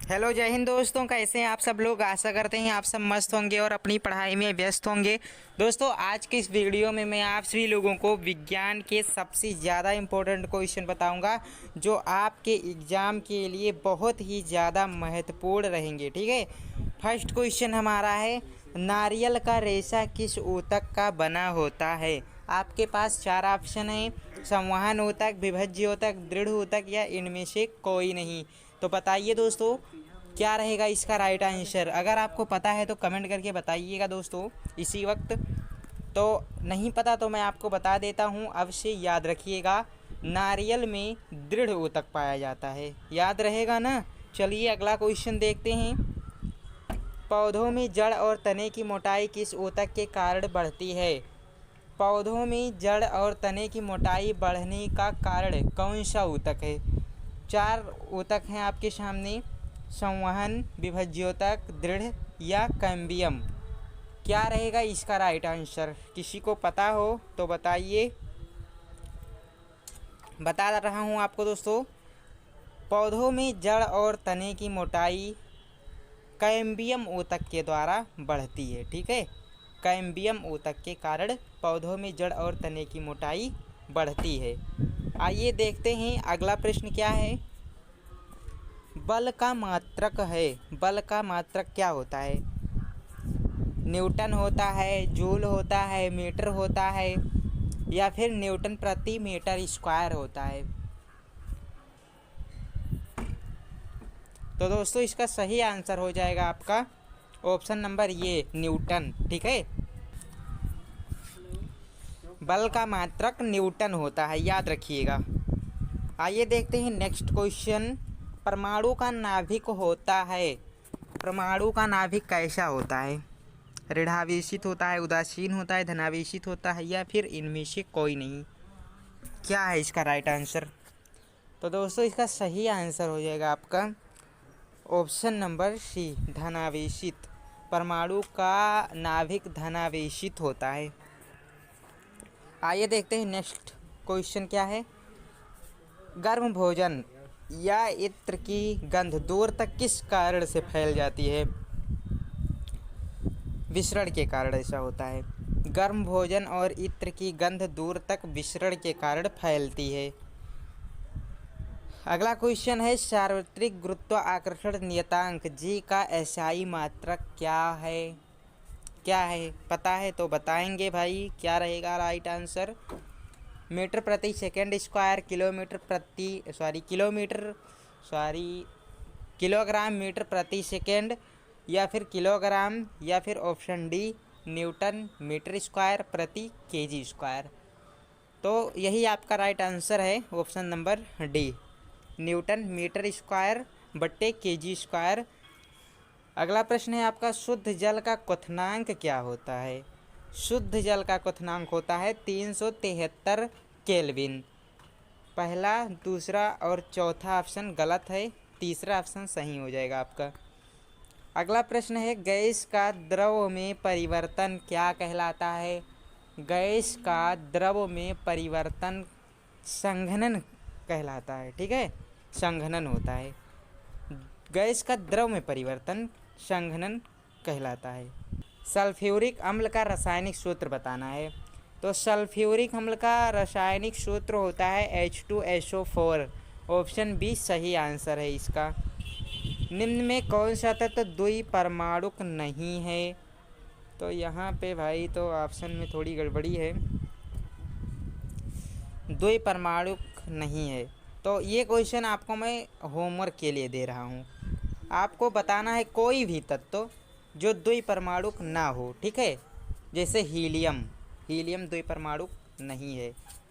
Hello जय हिंद दोस्तों, कैसे हैं आप सब लोग। आशा करते हैं आप सब मस्त होंगे और अपनी पढ़ाई में व्यस्त होंगे। दोस्तों आज के इस वीडियो में मैं आप सभी लोगों को विज्ञान के सबसे ज़्यादा इम्पोर्टेंट क्वेश्चन बताऊंगा जो आपके एग्ज़ाम के लिए बहुत ही ज़्यादा महत्वपूर्ण रहेंगे। ठीक है, फर्स्ट क्वेश्चन हमारा है, नारियल का रेशा किस ऊतक का बना होता है। आपके पास चार ऑप्शन हैं, संवहन ऊतक, विभज्य ऊतक, दृढ़ ऊतक या इनमें से कोई नहीं। तो बताइए दोस्तों क्या रहेगा इसका राइट आंसर। अगर आपको पता है तो कमेंट करके बताइएगा दोस्तों इसी वक्त। तो नहीं पता तो मैं आपको बता देता हूँ, अवश्य याद रखिएगा, नारियल में दृढ़ ऊतक पाया जाता है। याद रहेगा ना। चलिए अगला क्वेश्चन देखते हैं। पौधों में जड़ और तने की मोटाई किस ऊतक के कारण बढ़ती है। पौधों में जड़ और तने की मोटाई बढ़ने का कारण कौन सा ऊतक है। चार ऊतक हैं आपके सामने, संवहन, विभज्योतक, दृढ़ या कैम्बियम। क्या रहेगा इसका राइट आंसर। किसी को पता हो तो बताइए। बता रहा हूँ आपको दोस्तों, पौधों में जड़ और तने की मोटाई कैम्बियम ऊतक के द्वारा बढ़ती है। ठीक है, कैम्बियम ऊतक के कारण पौधों में जड़ और तने की मोटाई बढ़ती है। आइए देखते हैं अगला प्रश्न क्या है। बल का मात्रक है। बल का मात्रक क्या होता है। न्यूटन होता है, जूल होता है, मीटर होता है या फिर न्यूटन प्रति मीटर स्क्वायर होता है। तो दोस्तों इसका सही आंसर हो जाएगा आपका ऑप्शन नंबर ये, न्यूटन। ठीक है, बल का मात्रक न्यूटन होता है, याद रखिएगा। आइए देखते हैं नेक्स्ट क्वेश्चन। परमाणु का नाभिक होता है, परमाणु का नाभिक कैसा होता है। ऋणावेशित होता है, उदासीन होता है, धनावेशित होता है या फिर इनमें से कोई नहीं। क्या है इसका राइट आंसर। तो दोस्तों इसका सही आंसर हो जाएगा आपका ऑप्शन नंबर सी, धनावेशित। परमाणु का नाभिक धनावेशित होता है। आइए देखते हैं नेक्स्ट क्वेश्चन क्या है। गर्म भोजन या इत्र की गंध दूर तक किस कारण से फैल जाती है। विसरण के कारण ऐसा होता है। गर्म भोजन और इत्र की गंध दूर तक विसरण के कारण फैलती है। अगला क्वेश्चन है, सार्वत्रिक गुरुत्वाकर्षण नियतांक जी का एसआई मात्रक क्या है। क्या है पता है तो बताएंगे भाई, क्या रहेगा राइट आंसर। मीटर प्रति सेकंड स्क्वायर, किलोग्राम मीटर प्रति सेकंड या फिर किलोग्राम या फिर option D newton metre square प्रति केजी स्क्वायर। तो यही आपका राइट आंसर है option number D, newton metre square बट्टे केजी स्क्वायर। अगला प्रश्न है आपका, शुद्ध जल का क्वथनांक क्या होता है। शुद्ध जल का क्वथनांक होता है 373 केल्विन। पहला, दूसरा और चौथा ऑप्शन गलत है, तीसरा ऑप्शन सही हो जाएगा आपका। अगला प्रश्न है, गैस का द्रव में परिवर्तन क्या कहलाता है। गैस का द्रव में परिवर्तन संघनन कहलाता है। ठीक है, संघनन होता है। गैस का द्रव में परिवर्तन संघनन कहलाता है। सल्फ्यूरिक अम्ल का रासायनिक सूत्र बताना है। तो सल्फ्यूरिक अम्ल का रासायनिक सूत्र होता है H2SO4। ऑप्शन बी सही आंसर है इसका। निम्न में कौन सा तत्व द्विपरमाणुक नहीं है। तो यहाँ पे भाई तो ऑप्शन में थोड़ी गड़बड़ी है, द्विपरमाणुक नहीं है। तो ये क्वेश्चन आपको मैं होमवर्क के लिए दे रहा हूँ। आपको बताना है कोई भी तत्व जो द्विपरमाणुक ना हो। ठीक है, जैसे हीलियम, हीलियम द्विपरमाणुक नहीं है।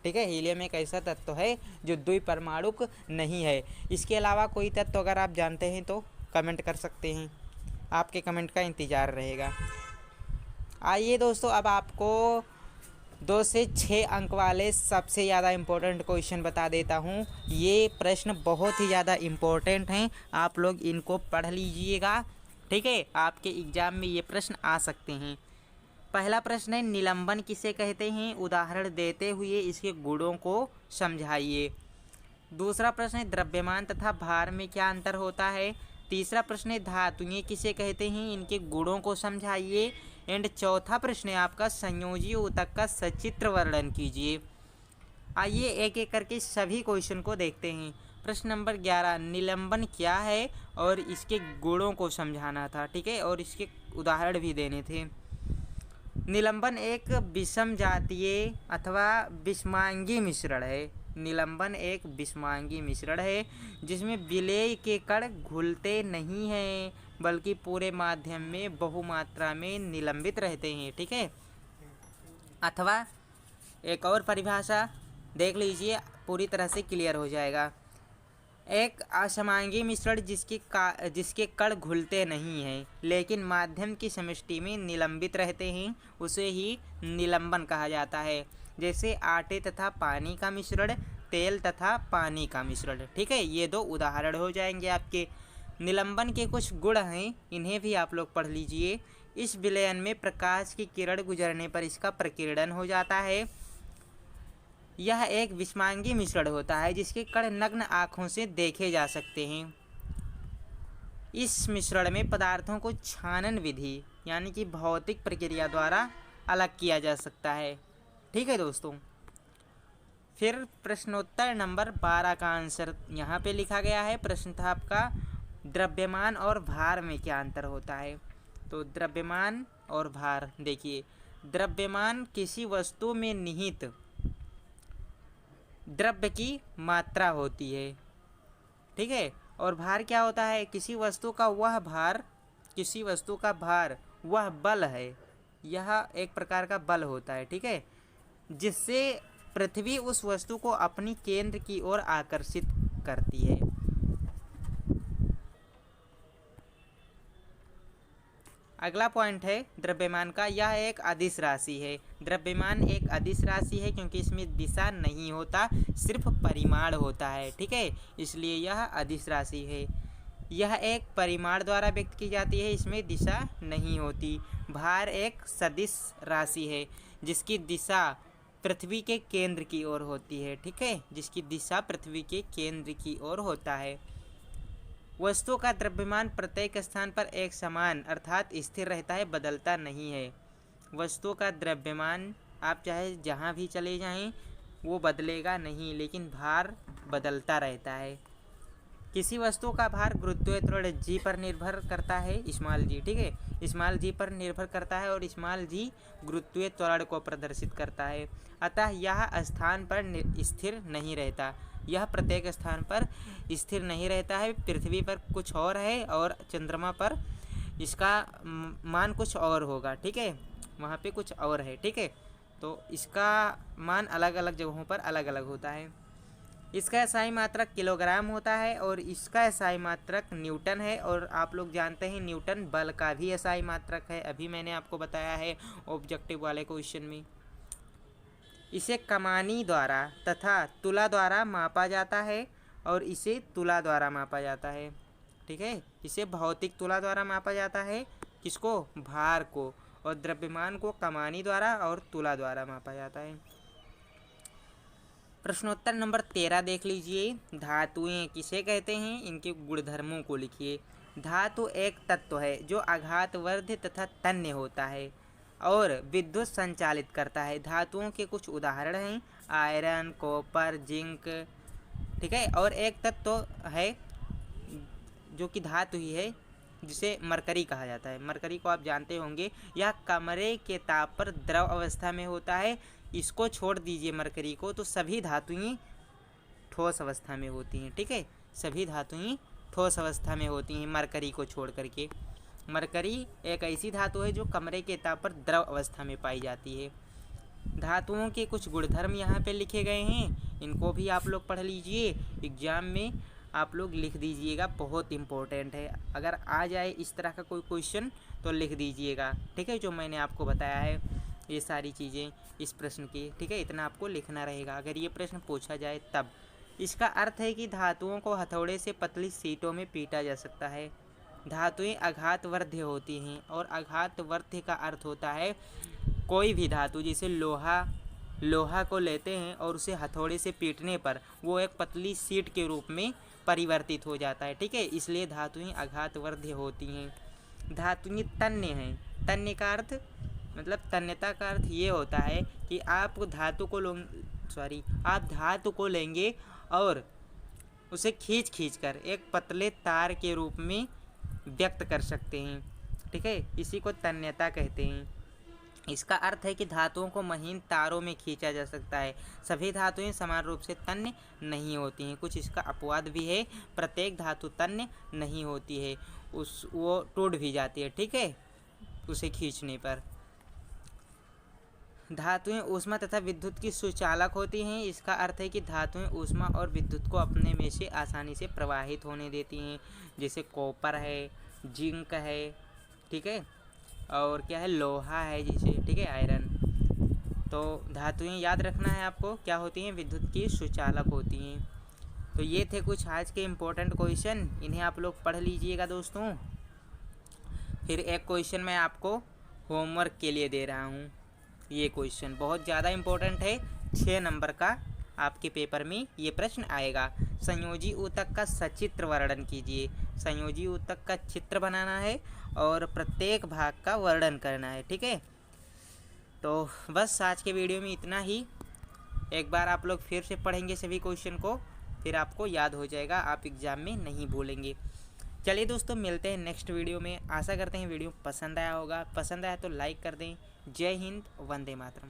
ठीक है, हीलियम एक ऐसा तत्व है जो द्विपरमाणुक नहीं है। इसके अलावा कोई तत्व अगर आप जानते हैं तो कमेंट कर सकते हैं, आपके कमेंट का इंतज़ार रहेगा। आइए दोस्तों अब आपको 2 से 6 अंक वाले सबसे ज़्यादा इम्पोर्टेंट क्वेश्चन बता देता हूँ। ये प्रश्न बहुत ही ज़्यादा इम्पोर्टेंट हैं, आप लोग इनको पढ़ लीजिएगा। ठीक है, आपके एग्ज़ाम में ये प्रश्न आ सकते हैं। पहला प्रश्न है, निलंबन किसे कहते हैं, उदाहरण देते हुए इसके गुणों को समझाइए। दूसरा प्रश्न है, द्रव्यमान तथा भार में क्या अंतर होता है। तीसरा प्रश्न है धातुएं किसे कहते हैं, इनके गुणों को समझाइए। एंड चौथा प्रश्न है आपका संयोजी ऊतक का सचित्र वर्णन कीजिए। आइए एक एक करके सभी क्वेश्चन को देखते हैं। प्रश्न नंबर 11, निलंबन क्या है और इसके गुणों को समझाना था, ठीक है, और इसके उदाहरण भी देने थे। निलंबन एक विषम जातीय अथवा विषमांगी मिश्रण है। निलंबन एक विषमांगी मिश्रण है जिसमें विलेय के कण घुलते नहीं हैं बल्कि पूरे माध्यम में बहुमात्रा में निलंबित रहते हैं, ठीक है। अथवा एक और परिभाषा देख लीजिए, पूरी तरह से क्लियर हो जाएगा। एक असमांगी मिश्रण जिसके कण घुलते नहीं हैं लेकिन माध्यम की समष्टि में निलंबित रहते हैं उसे ही निलंबन कहा जाता है। जैसे आटे तथा पानी का मिश्रण, तेल तथा पानी का मिश्रण, ठीक है। ये दो उदाहरण हो जाएंगे आपके। निलंबन के कुछ गुण हैं, इन्हें भी आप लोग पढ़ लीजिए। इस विलयन में प्रकाश की किरण गुजरने पर इसका प्रकीर्णन हो जाता है। यह एक विषमांगी मिश्रण होता है जिसके कण नग्न आँखों से देखे जा सकते हैं। इस मिश्रण में पदार्थों को छानन विधि यानी कि भौतिक प्रक्रिया द्वारा अलग किया जा सकता है, ठीक है दोस्तों। फिर प्रश्नोत्तर नंबर 12 का आंसर यहाँ पे लिखा गया है। प्रश्न था आपका द्रव्यमान और भार में क्या अंतर होता है। तो द्रव्यमान और भार, देखिए द्रव्यमान किसी वस्तु में निहित द्रव्य की मात्रा होती है, ठीक है। और भार क्या होता है, किसी वस्तु का भार वह बल है। यह एक प्रकार का बल होता है, ठीक है, जिससे पृथ्वी उस वस्तु को अपनी केंद्र की ओर आकर्षित करती है। अगला पॉइंट है द्रव्यमान का, यह एक अदिश राशि है। द्रव्यमान एक अदिश राशि है क्योंकि इसमें दिशा नहीं होता, सिर्फ परिमाण होता है, ठीक है, इसलिए यह अदिश राशि है। यह एक परिमाण द्वारा व्यक्त की जाती है, इसमें दिशा नहीं होती। भार एक सदिश राशि है जिसकी दिशा पृथ्वी के केंद्र की ओर होती है, ठीक है, जिसकी दिशा पृथ्वी के केंद्र की ओर होता है। वस्तु का द्रव्यमान प्रत्येक स्थान पर एक समान अर्थात स्थिर रहता है, बदलता नहीं है। वस्तु का द्रव्यमान आप चाहे जहाँ भी चले जाएं वो बदलेगा नहीं, लेकिन भार बदलता रहता है। किसी वस्तु का भार गुरुत्वीय त्वरण जी पर निर्भर करता है, स्मॉल जी, ठीक है, स्मॉल जी पर निर्भर करता है और स्मॉल जी गुरुत्वीय त्वरण को प्रदर्शित करता है। अतः यह स्थान पर स्थिर नहीं रहता, यह प्रत्येक स्थान पर स्थिर नहीं रहता है। पृथ्वी पर कुछ और है और चंद्रमा पर इसका मान कुछ और होगा, ठीक है, वहाँ पे कुछ और है, ठीक है, तो इसका मान अलग अलग जगहों पर अलग अलग होता है। इसका एसआई मात्रक किलोग्राम होता है और इसका एसआई मात्रक न्यूटन है। और आप लोग जानते हैं न्यूटन बल का भी एसआई मात्रक है, अभी मैंने आपको बताया है ऑब्जेक्टिव वाले क्वेश्चन में। इसे कमानी द्वारा तथा तुला द्वारा मापा जाता है और इसे तुला द्वारा मापा जाता है, ठीक है, इसे भौतिक तुला द्वारा मापा जाता है, किसको, भार को, और द्रव्यमान को कमानी द्वारा और तुला द्वारा मापा जाता है। प्रश्नोत्तर नंबर 13 देख लीजिए। धातुएं किसे कहते हैं, इनके गुणधर्मों को लिखिए। धातु एक तत्व है जो आघातवर्ध तथा तन्य होता है और विद्युत संचालित करता है। धातुओं के कुछ उदाहरण हैं आयरन, कॉपर, जिंक, ठीक है। और एक तत्व है जो कि धातु ही है जिसे मरकरी कहा जाता है। मरकरी को आप जानते होंगे, यह कमरे के ताप पर द्रव अवस्था में होता है। इसको छोड़ दीजिए मरकरी को, तो सभी धातुएं ठोस अवस्था में होती हैं, ठीक है, सभी धातुएं ठोस अवस्था में होती हैं मरकरी को छोड़ करके। मरकरी एक ऐसी धातु है जो कमरे के ताप पर द्रव अवस्था में पाई जाती है। धातुओं के कुछ गुणधर्म यहाँ पे लिखे गए हैं, इनको भी आप लोग पढ़ लीजिए, एग्जाम में आप लोग लिख दीजिएगा, बहुत इम्पोर्टेंट है। अगर आ जाए इस तरह का कोई क्वेश्चन तो लिख दीजिएगा, ठीक है, जो मैंने आपको बताया है ये सारी चीज़ें इस प्रश्न की, ठीक है, इतना आपको लिखना रहेगा अगर ये प्रश्न पूछा जाए तब। इसका अर्थ है कि धातुओं को हथौड़े से पतली सीटों में पीटा जा सकता है। धातुएं आघातवर्ध्य होती हैं और आघातवर्ध्य का अर्थ होता है कोई भी धातु, जैसे लोहा को लेते हैं और उसे हथौड़े से पीटने पर वो एक पतली सीट के रूप में परिवर्तित हो जाता है। ठीक है, इसलिए धातुएं आघातवर्ध्य होती हैं। धातुएं तन्य हैं। तन्य का अर्थ मतलब तन्यता का अर्थ ये होता है कि आप धातु को लेंगे और उसे खींच कर एक पतले तार के रूप में व्यक्त कर सकते हैं। ठीक है, इसी को तन्यता कहते हैं। इसका अर्थ है कि धातुओं को महीन तारों में खींचा जा सकता है। सभी धातुएं समान रूप से तन्य नहीं होती हैं। कुछ इसका अपवाद भी है। प्रत्येक धातु तन्य नहीं होती है, वो टूट भी जाती है। ठीक है, उसे खींचने पर। धातुएं ऊष्मा तथा विद्युत की सुचालक होती हैं। इसका अर्थ है कि धातुएं ऊष्मा और विद्युत को अपने में से आसानी से प्रवाहित होने देती हैं। जैसे कॉपर है, जिंक है, ठीक है, और क्या है, लोहा है जैसे, ठीक है, आयरन। तो धातुएं याद रखना है आपको क्या होती हैं, विद्युत की सुचालक होती हैं। तो ये थे कुछ आज के इम्पोर्टेंट क्वेश्चन, इन्हें आप लोग पढ़ लीजिएगा दोस्तों। फिर एक क्वेश्चन मैं आपको होमवर्क के लिए दे रहा हूँ। ये क्वेश्चन बहुत ज़्यादा इम्पोर्टेंट है, 6 नंबर का आपके पेपर में ये प्रश्न आएगा। संयोजी ऊतक का सचित्र वर्णन कीजिए। संयोजी ऊतक का चित्र बनाना है और प्रत्येक भाग का वर्णन करना है। ठीक है, तो बस आज के वीडियो में इतना ही। एक बार आप लोग फिर से पढ़ेंगे सभी क्वेश्चन को, फिर आपको याद हो जाएगा, आप एग्ज़ाम में नहीं भूलेंगे। चलिए दोस्तों, मिलते हैं नेक्स्ट वीडियो में। आशा करते हैं वीडियो पसंद आया होगा। पसंद आया तो लाइक कर दें। जय हिंद, वंदे मातरम।